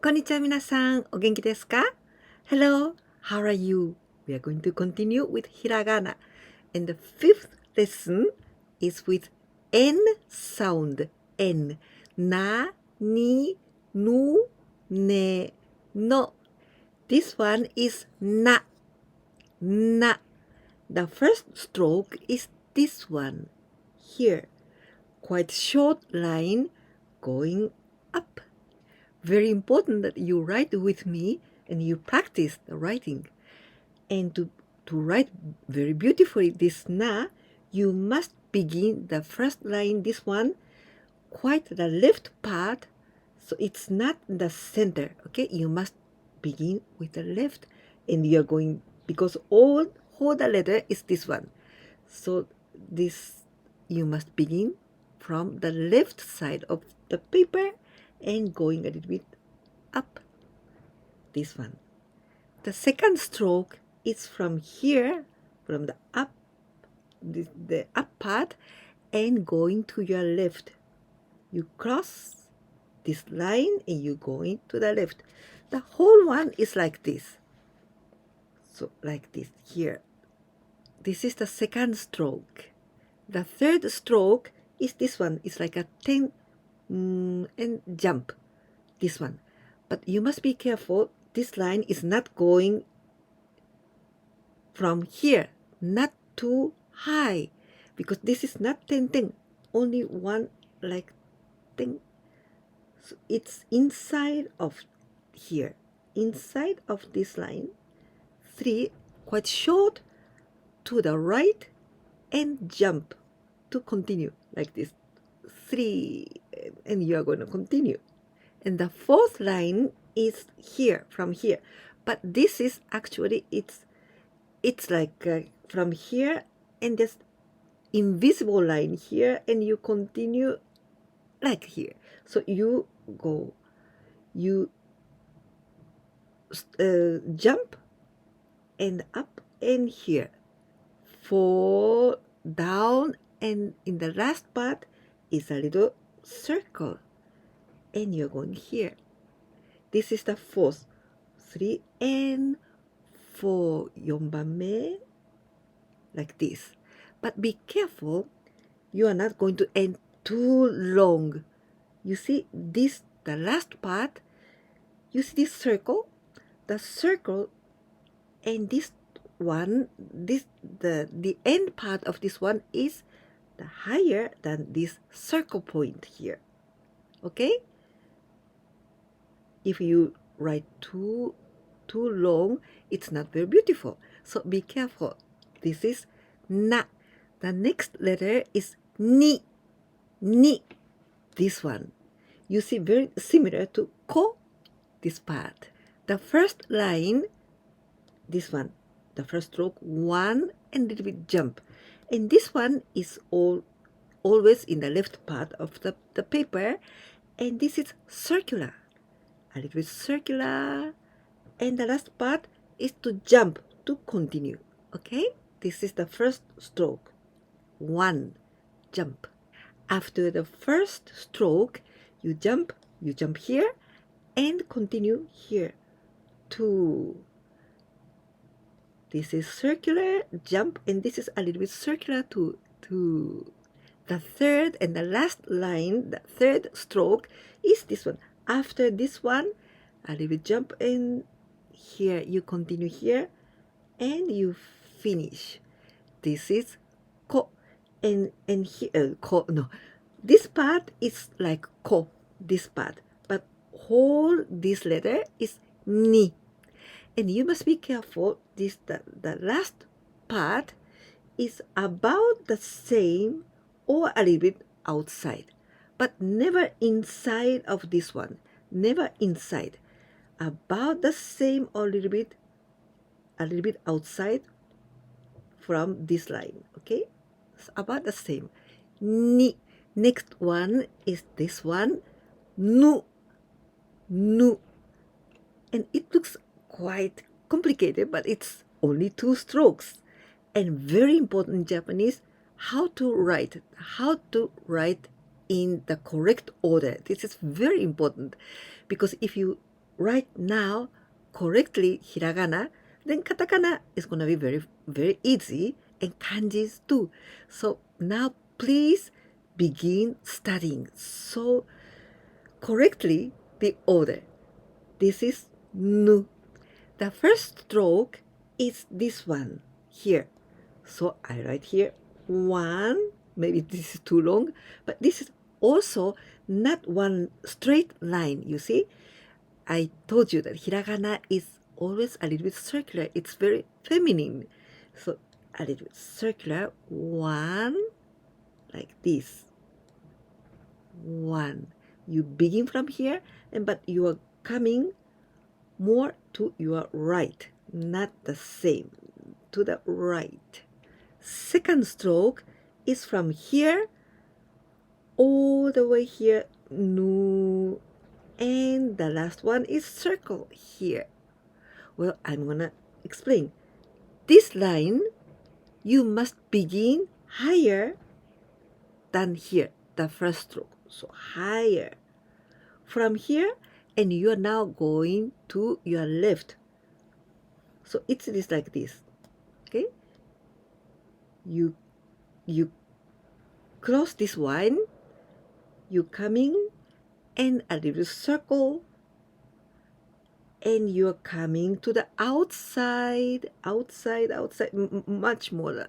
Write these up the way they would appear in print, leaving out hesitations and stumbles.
こんにちは皆さん、お元気ですか? Hello, how are you? We are going to continue with hiragana. And the fifth lesson is with N sound. N. Na, ni, nu, ne, no. This one is na. Na. The first stroke is this one. Here. Quite short line going up. Very important that you write with me and you practice the writing. And to write very beautifully this na, you must begin the first line, this one, quite the left part, so it's not the center, okay? You must begin with the left, and you're going, because all the letter is this one. So this, you must begin from the left side of the paper and going a little bit up, this one. The second stroke is from here, from the up, the up part, and going to your left. You cross this line and you go into the left. The whole one is like this. So like this here. This is the second stroke. The third stroke is this one. It's like a 10 and jump. This one. But you must be careful. This line is not going from here, not too high, because this is not 10, only one like 10. So it's inside of here, inside of this line. 3, quite short to the right, and jump to continue like this. 3, and you are going to continue. And the fourth line is here, from here. But this is actually, it's like from here and this invisible line here, and you continue like here. So you go, you jump and up and here, fall down, and in the last part is a little circle, and you're going here. This is the fourth. 3 and 4, 4番目, like this. But be careful, you are not going to end too long. You see this, the last part, you see this circle? The circle, and this one, the end part of this one is the higher than this circle point here. Okay? If you write too long, it's not very beautiful. So be careful. This is na. The next letter is ni. Ni. This one. You see, very similar to ko, this part. The first line, this one. The first stroke, 1 and little bit jump. And this one is always in the left part of the paper. And this is circular. A little bit circular, and the last part is to jump, to continue. Okay, this is the first stroke. 1, jump. After the first stroke, you jump here and continue here. 2. This is circular, jump, and this is a little bit circular too. 2. The third and the last line, the third stroke, is this one. After this one, a little bit jump, and here you continue here, and you finish. This is ko, and here ko, no. This part is like ko, this part, but whole this letter is ni, and you must be careful. This the last part is about the same or a little bit outside, but never inside of this one. Never inside. About the same or a little bit outside from this line. Okay? It's about the same. Ni. Next one is this one. Nu. Nu. And it looks quite complicated, but it's only 2 strokes. And very important in Japanese, how to write in the correct order. This is very important, because if you write now correctly hiragana, then katakana is going to be very, very easy, and kanjis too. So now please begin studying. So correctly the order. This is nu. The first stroke is this one here. So I write here 1. Maybe this is too long, but this is also not one straight line, you see. I told you that hiragana is always a little bit circular. It's very feminine. So a little bit circular. 1, like this. 1. You begin from here, but you are coming more to your right, not the same, to the right. Second stroke is from here all the way here, nu, and the last one is circle here. Well, I'm gonna explain. This line, you must begin higher than here, the first stroke. So higher. From here, and you are now going to your left. So it's like this. Okay? You cross this one, you coming, and a little circle, and you're coming to the outside, much more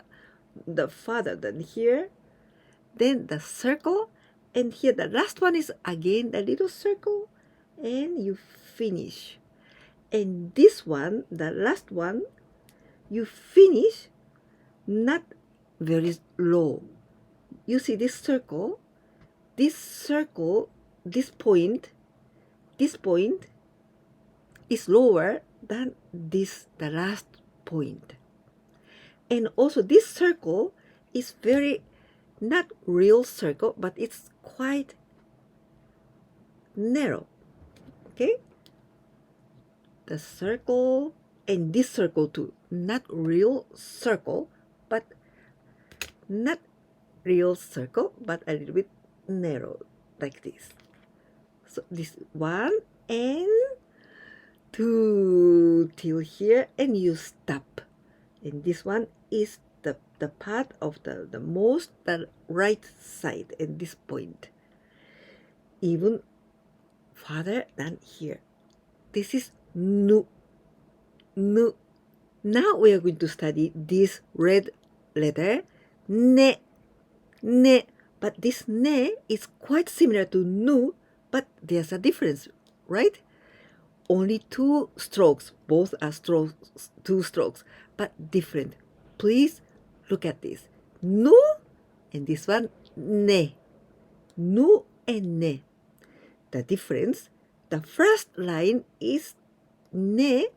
the farther than here. Then the circle, and here the last one is again the little circle, and you finish. And this one, the last one, you finish not very low. You see this circle, this point is lower than this, the last point. And also this circle is very, not real circle, but it's quite narrow. Okay? The circle and this circle too. Not real circle, but not real circle, but a little bit narrow, like this. So this 1 and 2 till here, and you stop. And this one is the part of the most the right side, and this point even farther than here. This is nu. Now we are going to study this red letter ne. But this ne is quite similar to nu, but there's a difference, right? Only 2 strokes, both are 2 strokes, but different. Please look at this. Nu and this one ne. Nu and ne. The difference, the first line is ne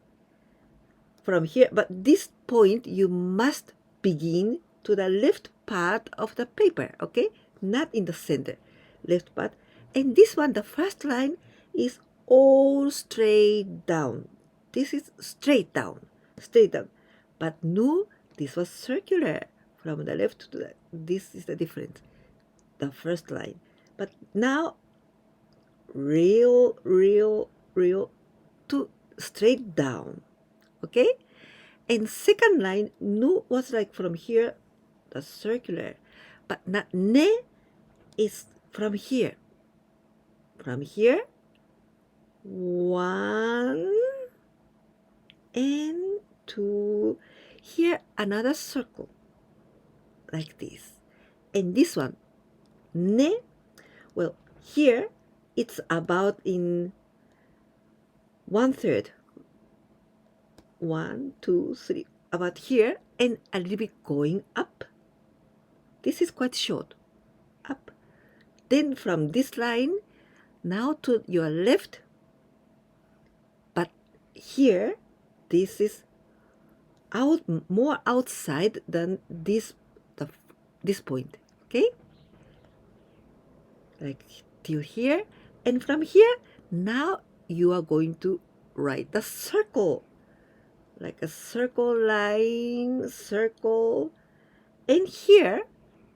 from here, but this point you must begin to the left part of the paper, okay? Not in the center, left part. And this one, the first line is all straight down. This is straight down. But nu, this was circular from the left to the, this is the difference, the first line. But now, real to straight down, okay? And second line, nu was like from here, the circular, but not ne is from here. From here, 1 and 2. Here another circle, like this. And this one, ne, well, here it's about in 1/3. 1, 2, 3, about here, and a little bit going up. This is quite short, up. Then from this line, now to your left, but here, this is out, more outside than this, this point, okay? Like till here, and from here, now you are going to write the circle. Like a circle line, circle, and here,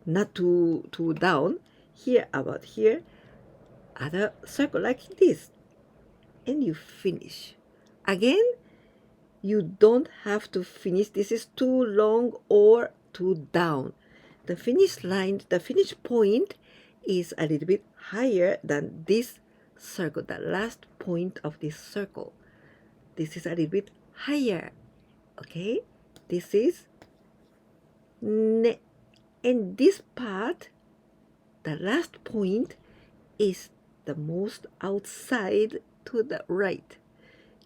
not too down, here about here, other circle like this. and you finish. Again, you don't have to finish. This is too long or too down. The finish line, the finish point is a little bit higher than this circle, the last point of this circle. This is a little bit higher. Okay? This is ne. And this part, the last point, is the most outside to the right.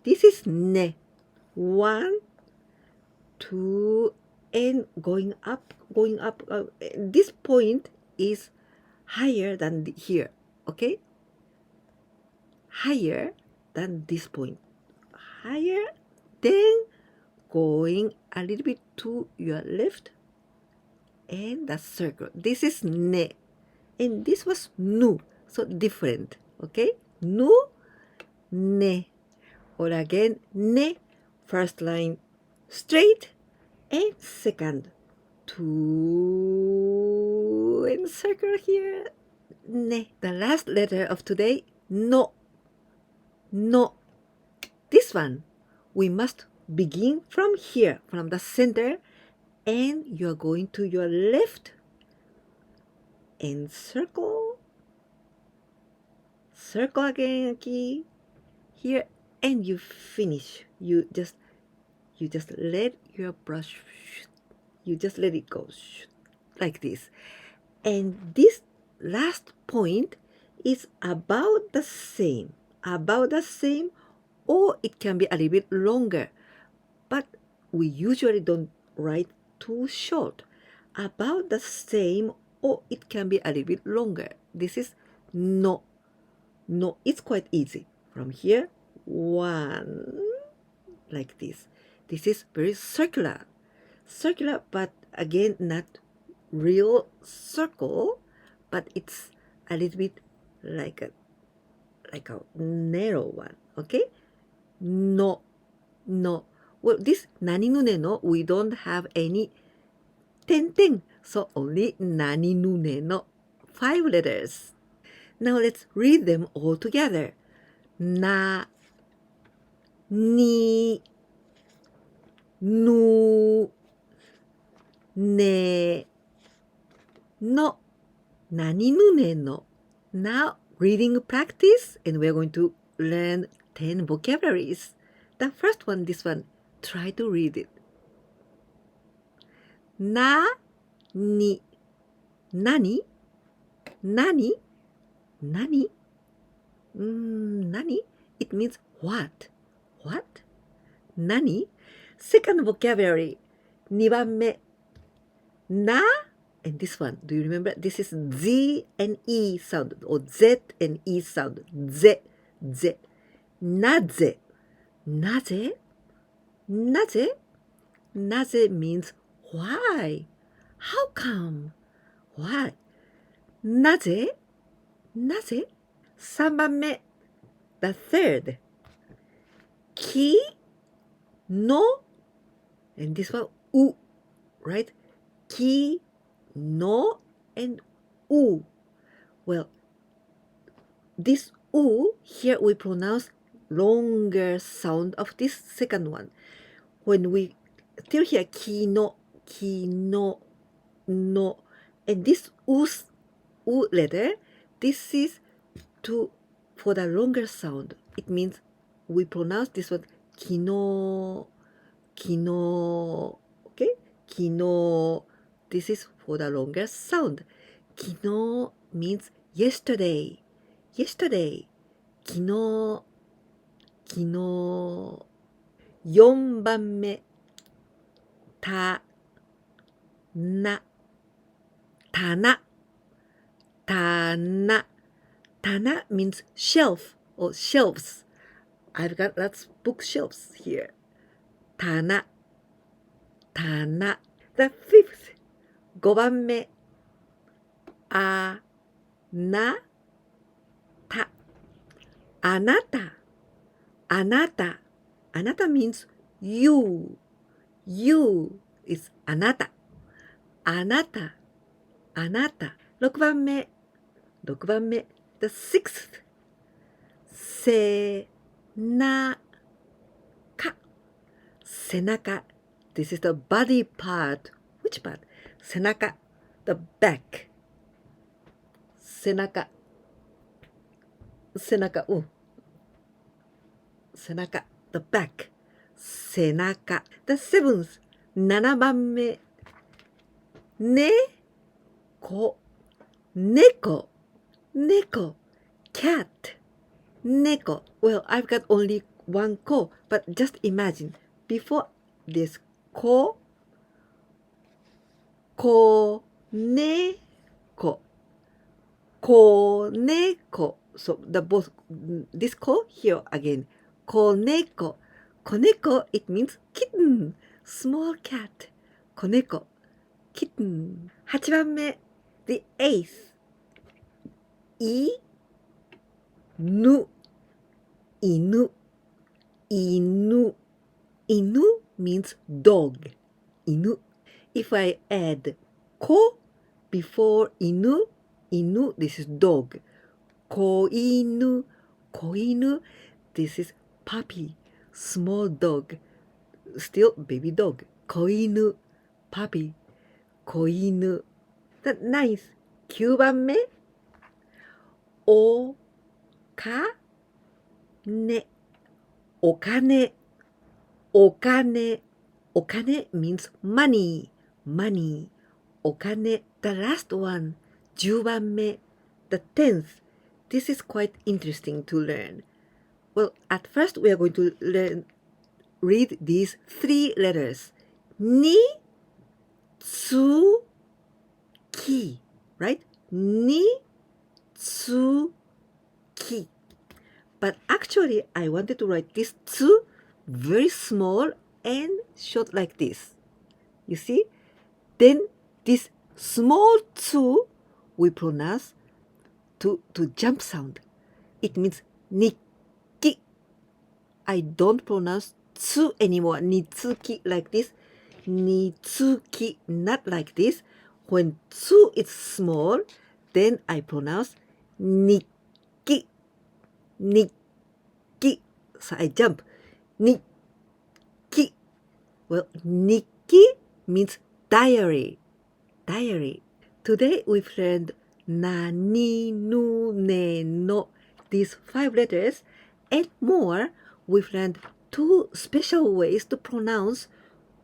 This is ne. 1, 2, and going up, going up. This point is higher than here. Okay? Higher than this point. Higher, then going a little bit to your left, and the circle. This is ne, and this was nu, so different. Okay, nu, ne, or again ne. First line straight, and second two, and circle here. Ne. The last letter of today, no, no. This one, we must begin from here, from the center, and you are going to your left and circle, circle again key here, and you finish. You just let your brush, you just let it go like this. And this last point is about the same, or it can be a little bit longer, but we usually don't write too short. About the same, or it can be a little bit longer. This is no. No, it's quite easy. From here, 1, like this. This is very circular. Circular, but again, not real circle, but it's a little bit like a narrow one. Okay? No, no. Well, this nani nune no, we don't have any ten, so only nani nune no, 5 letters. Now let's read them all together. Na, ni, nu, ne, no, nani nune no. Now reading practice, and we're going to learn 10 vocabularies. The first one, this one, try to read it. Na, ni, nani, nani, nani, nani, it means what? What? Nani? Second vocabulary, 2番目, na, and this one, do you remember? This is Z and E sound, or Z and E sound. Z, Z. Naze. Naze? Naze? Naze means why? How come? Why? Naze? Naze? 3番目, the third. Ki, no, and this one, u, right? Ki, no, and u. Well, this u, here we pronounce longer sound of this second one. When we still hear ki no, no, and this u letter, this is for the longer sound. It means we pronounce this one kino, okay? Kino, this is for the longer sound. Kino means yesterday, kino, 4番目、たな、棚、棚。Tana means shelf or shelves. I've got lots of bookshelves here. Tana, tana. The fifth, 5番目、あなた、あなた、あなた。あなた means you. You is あなた。あなた、あなた。6番目、the sixth, せなか、背中。This is the body part. Which part? 背中。The back. 背中。背中。背中。The back. 背中。The seventh. 7番目。ねこ。猫。猫。cat. 猫。Well, I've got only one ko, but just imagine. Before this ko, ko, neko. Ko, neko. So the both, this ko here again. Koneko. Koneko, it means kitten. Small cat. Koneko. Kitten. 8番目. The eighth. 犬。犬。犬。犬 means dog. 犬. If I add ko before 犬, 犬, this is dog. 子犬。子犬, this is puppy. Small dog. Still baby dog. 子犬。puppy. 子犬。The ninth. 9番目。おかね。お金。お金。お金 means money. Money. お金。The last one. 10番目。The 10th. This is quite interesting to learn. Well, at first we are going to read these 3 letters. Ni, tsu, ki. Right? Ni, tsu, ki. But actually, I wanted to write this tsu very small and short like this. You see? Then this small tsu we pronounce to jump sound. It means nikki. I don't pronounce tsu anymore. Nitsuki like this. Nitsuki, not like this. When tsu is small, then I pronounce nikki. Nikki. So I jump. Nikki. Well, nikki means diary. Diary. Today we've learned na, ni, nu, ne, no. These 5 letters and more. We've learned 2 special ways to pronounce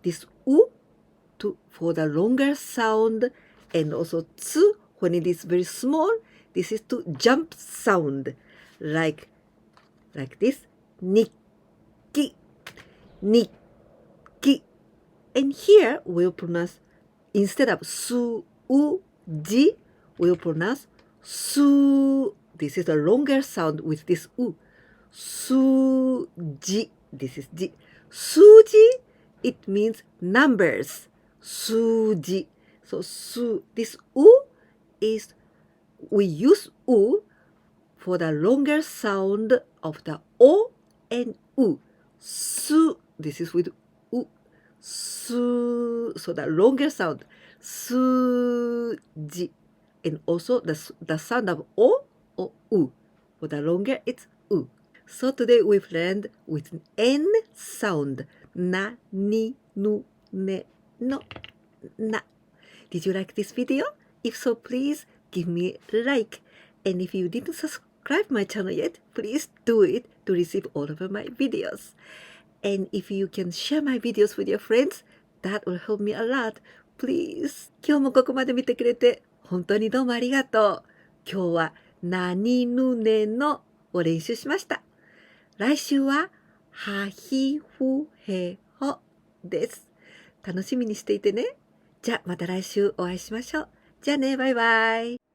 this u for the longer sound, and also tsu when it is very small. This is to jump sound, like this, nikki, nikki. And here we'll pronounce, instead of su, u, ji, we'll pronounce su. This is a longer sound with this u. Suji. This is ji. Suji, it means numbers. Suji. So this u is, we use u for the longer sound of the o and u. Su. This is with u. Su. So the longer sound. Suji. And also the sound of o or u. For the longer, it's u. So today we've learned with an N sound. Na, ni, nu, ne, no, na. Did you like this video? If so, please give me a like. And if you didn't subscribe my channel yet, please do it to receive all of my videos. And if you can share my videos with your friends, that will help me a lot. Please. 今日もここまで見てくれて本当にどうもありがとう。今日はなにぬねのを練習しました。来週ははひふへほです。楽しみにしていてね。じゃあまた来週お会いしましょう。じゃあね、バイバイ。